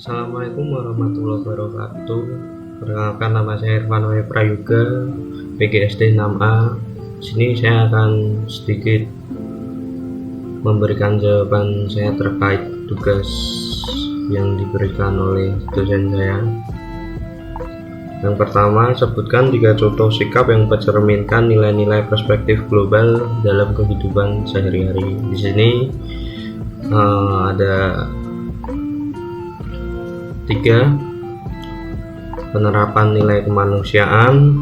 Assalamualaikum warahmatullahi wabarakatuh. Perkenalkan, nama saya Irfan W. Prayoga, PGSD 6A. Di sini saya akan sedikit memberikan jawaban saya terkait tugas yang diberikan oleh dosen saya. Yang pertama, sebutkan 3 contoh sikap yang mencerminkan nilai-nilai perspektif global dalam kehidupan sehari-hari. Di sini ada 3 penerapan nilai kemanusiaan,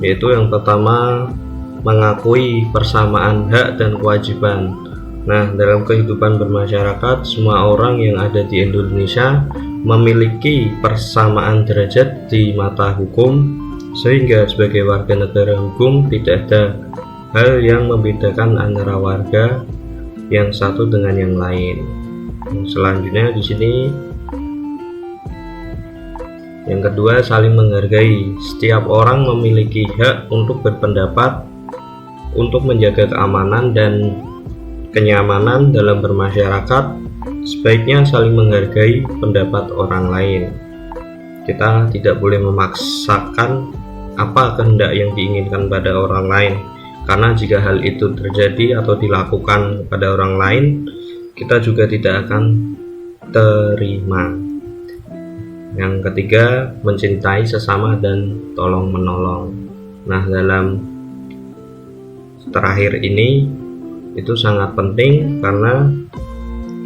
yaitu yang pertama, mengakui persamaan hak dan kewajiban. Nah, dalam kehidupan bermasyarakat, semua orang yang ada di Indonesia memiliki persamaan derajat di mata hukum, sehingga sebagai warga negara hukum tidak ada hal yang membedakan antara warga yang satu dengan yang lain. Selanjutnya di sini yang kedua, saling menghargai. Setiap orang memiliki hak untuk berpendapat, untuk menjaga keamanan dan kenyamanan dalam bermasyarakat. Sebaiknya saling menghargai pendapat orang lain. Kita tidak boleh memaksakan apa kehendak yang diinginkan pada orang lain, karena jika hal itu terjadi atau dilakukan pada orang lain, kita juga tidak akan terima. Yang ketiga, mencintai sesama dan tolong menolong. Nah, dalam terakhir ini itu sangat penting karena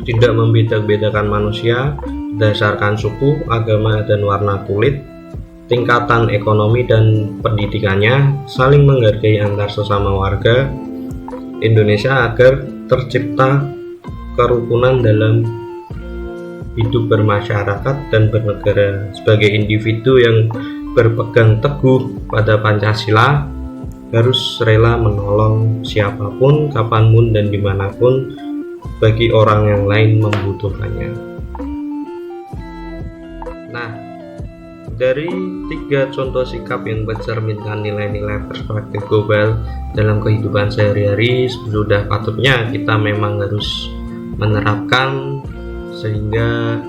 tidak membeda-bedakan manusia berdasarkan suku, agama, dan warna kulit, tingkatan ekonomi dan pendidikannya, saling menghargai antar sesama warga Indonesia agar tercipta kerukunan dalam hidup bermasyarakat dan bernegara. Sebagai individu yang berpegang teguh pada Pancasila, harus rela menolong siapapun, kapanpun, dan dimanapun bagi orang yang lain membutuhkannya. Nah, dari 3 contoh sikap yang mencerminkan nilai-nilai perspektif global dalam kehidupan sehari-hari, sudah patutnya kita memang harus menerapkan sehingga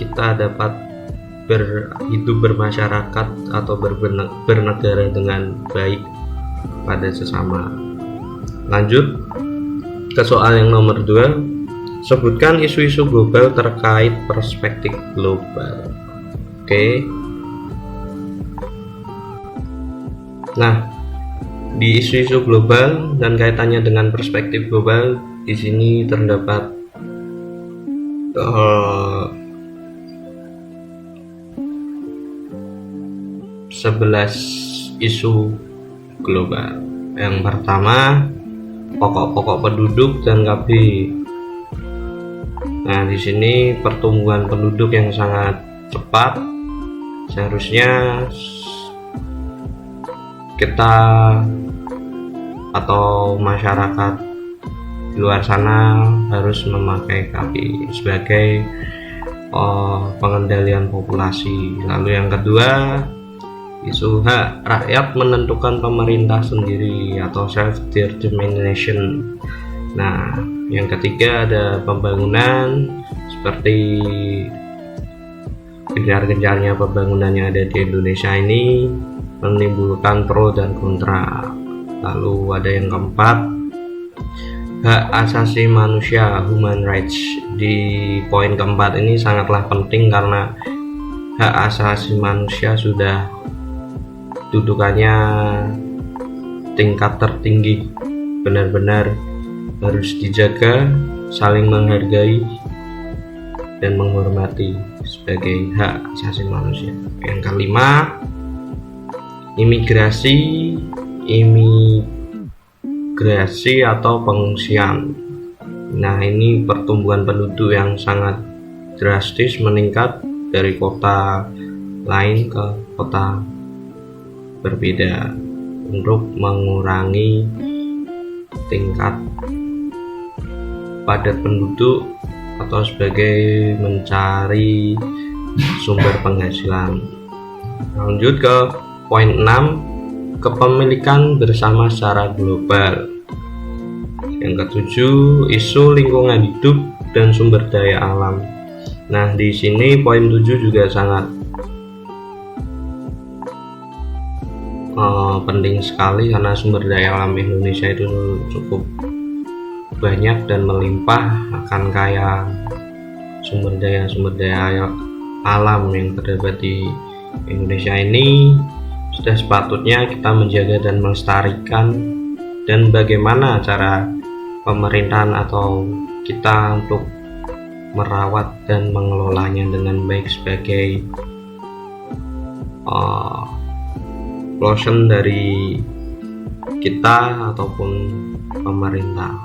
kita dapat hidup bermasyarakat atau bernegara dengan baik pada sesama. Lanjut ke soal yang nomor 2, sebutkan isu-isu global terkait perspektif global. Oke. Nah, di isu-isu global dan kaitannya dengan perspektif global, di sini terdapat 11 isu global. Yang pertama, pokok-pokok penduduk dan KB. Nah, di sini pertumbuhan penduduk yang sangat cepat. Seharusnya kita atau masyarakat di luar sana harus memakai KB sebagai pengendalian populasi. Lalu yang kedua, isu hak rakyat menentukan pemerintah sendiri atau self-determination. Nah, yang ketiga ada pembangunan, seperti gencar-gencarnya pembangunan yang ada di Indonesia ini menimbulkan pro dan kontra. Lalu ada yang keempat, hak asasi manusia, human rights. Di poin keempat ini sangatlah penting karena hak asasi manusia sudah dudukannya tingkat tertinggi, benar-benar harus dijaga, saling menghargai dan menghormati sebagai hak asasi manusia. Yang kelima, imigrasi atau pengungsian. Nah, ini pertumbuhan penduduk yang sangat drastis meningkat dari kota lain ke kota berbeda untuk mengurangi tingkat padat penduduk atau sebagai mencari sumber penghasilan. Lanjut ke poin 6, kepemilikan bersama secara global. Yang ketujuh, isu lingkungan hidup dan sumber daya alam. Nah, di sini poin 7 juga sangat penting sekali, karena sumber daya alam Indonesia itu cukup banyak dan melimpah, akan kaya sumber daya alam yang terdapat di Indonesia ini. Sudah sepatutnya kita menjaga dan melestarikan, dan bagaimana cara pemerintahan atau kita untuk merawat dan mengelolanya dengan baik sebagai closure dari kita ataupun pemerintah.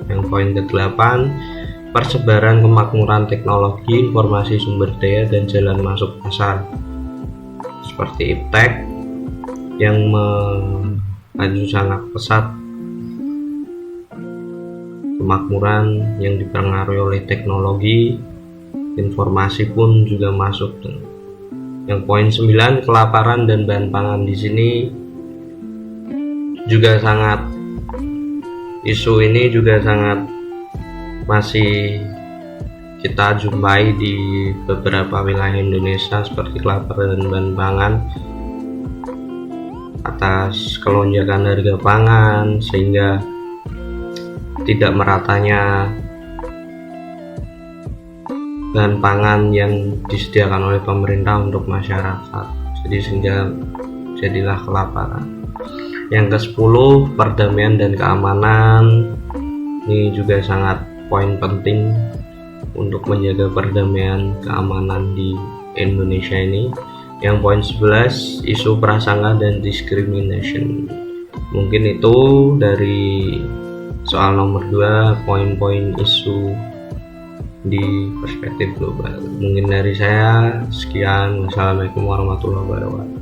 Yang poin ke-8, persebaran kemakmuran teknologi, informasi, sumber daya, dan jalan masuk pasar seperti iptek yang maju sangat pesat. Kemakmuran yang dipengaruhi oleh teknologi, informasi pun juga masuk. Yang poin 9, kelaparan dan bahan pangan di sini juga sangat, isu ini juga sangat masih kita jumpai di beberapa wilayah Indonesia, seperti kelaparan dan bahan pangan atas kelonjakan harga pangan, sehingga tidak meratanya bahan pangan yang disediakan oleh pemerintah untuk masyarakat, jadi sehingga jadilah kelaparan. Yang ke-10, perdamaian dan keamanan. Ini juga sangat poin penting untuk menjaga perdamaian keamanan di Indonesia ini. Yang poin 11, isu prasangka dan discrimination. Mungkin itu dari soal nomor 2, poin-poin isu di perspektif global. Mungkin dari saya sekian. Wassalamualaikum warahmatullahi wabarakatuh.